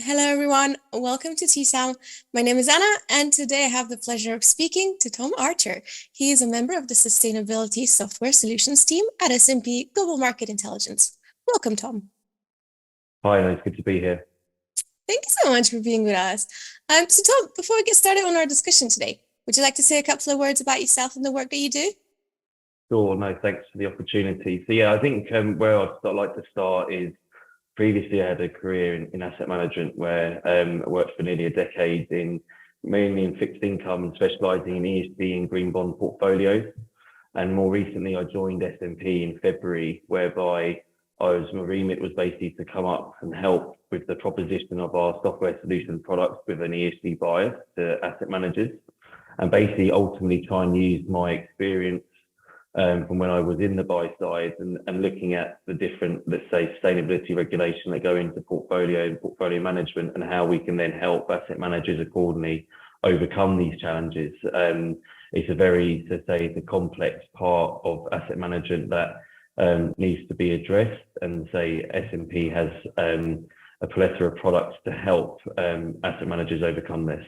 Hello, everyone. Welcome to TSAM. My name is Anna, and today I have the pleasure of speaking to Tom Archer. He is a member of the Sustainability Software Solutions team at S&P Global Market Intelligence. Welcome, Tom. Hi, it's good to be here. Thank you so much for being with us. So, Tom, before we get started on our discussion today, would you like to say a couple of words about yourself and the work that you do? Sure, no, thanks for the opportunity. So yeah, I think where I'd like to start is previously I had a career in asset management where I worked for nearly a decade mainly in fixed income and specialising in ESG and green bond portfolios. And more recently, I joined S&P in February, whereby my remit was basically to come up and help with the proposition of our software solution products with an ESG bias to asset managers, and basically ultimately try and use my experience from when I was in the buy side and looking at the different, let's say, sustainability regulation that go into portfolio and portfolio management, and how we can then help asset managers accordingly overcome these challenges. It's a very, to say, the complex part of asset management that needs to be addressed, and say S&P has a plethora of products to help asset managers overcome this.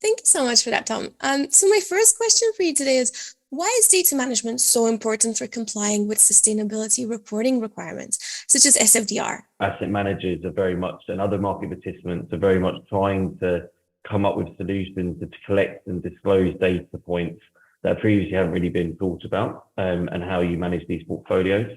Thank you so much for that, Tom. So my first question for you today is, why is data management so important for complying with sustainability reporting requirements, such as SFDR? Asset managers are very much, and other market participants are very much trying to come up with solutions to collect and disclose data points that previously haven't really been thought about, and how you manage these portfolios.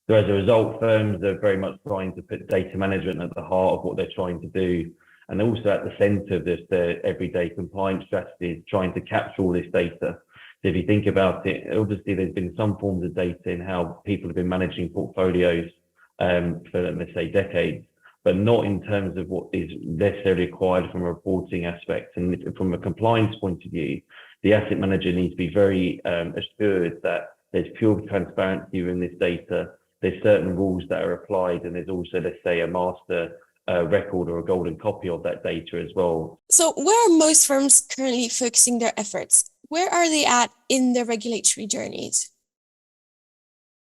So as a result, firms are very much trying to put data management at the heart of what they're trying to do, and also at the centre of their everyday compliance strategies, trying to capture all this data. So if you think about it, obviously there's been some forms of data in how people have been managing portfolios for, let's say, decades, but not in terms of what is necessarily required from a reporting aspect. And from a compliance point of view, the asset manager needs to be very assured that there's pure transparency in this data, there's certain rules that are applied, and there's also, let's say, a master record or a golden copy of that data as well. So where are most firms currently focusing their efforts? Where are they at in their regulatory journeys?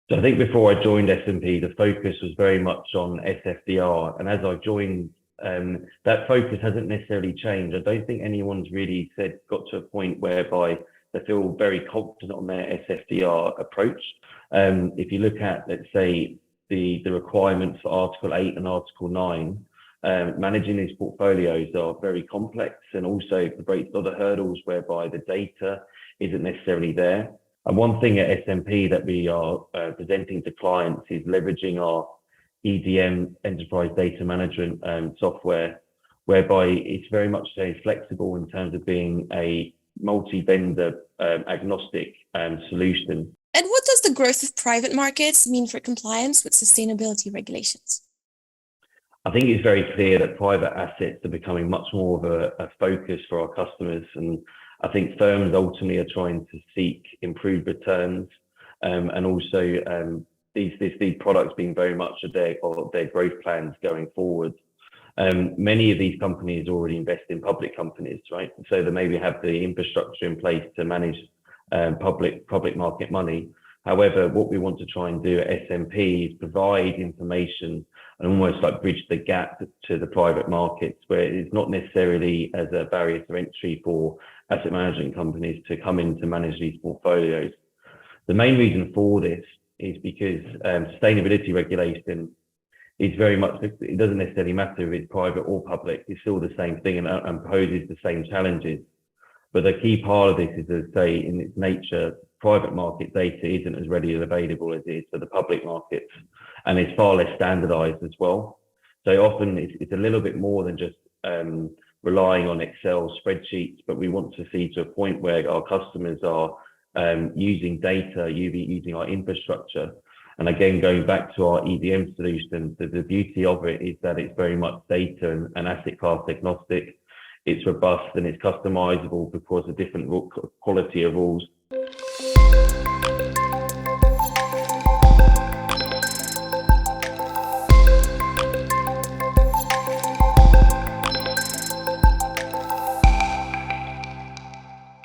So I think before I joined S&P, the focus was very much on SFDR. And as I joined, that focus hasn't necessarily changed. I don't think anyone's really got to a point whereby they feel very confident on their SFDR approach. If you look at, let's say, the requirements for Article 8 and Article 9, managing these portfolios are very complex, and also it breaks other hurdles whereby the data isn't necessarily there. And one thing at S&P that we are presenting to clients is leveraging our EDM, Enterprise Data Management software, whereby it's very much flexible in terms of being a multi-vendor agnostic solution. And what does the growth of private markets mean for compliance with sustainability regulations? I think it's very clear that private assets are becoming much more of a focus for our customers. And I think firms ultimately are trying to seek improved returns, and also these products being very much of their growth plans going forward. Many of these companies already invest in public companies, right? So they maybe have the infrastructure in place to manage public market money. However, what we want to try and do at S&P is provide information and almost like bridge the gap to the private markets, where it's not necessarily as a barrier to entry for asset management companies to come in to manage these portfolios. The main reason for this is because sustainability regulation is very much, it doesn't necessarily matter if it's private or public, it's still the same thing and poses the same challenges. But the key part of this is to say, in its nature, private market data isn't as readily available as it is for the public markets, and it's far less standardized as well. So often it's a little bit more than just relying on Excel spreadsheets, but we want to see to a point where our customers are using data, using our infrastructure. And again, going back to our EDM solution, the beauty of it is that it's very much data and asset class agnostic. It's robust and it's customizable because of different quality of rules.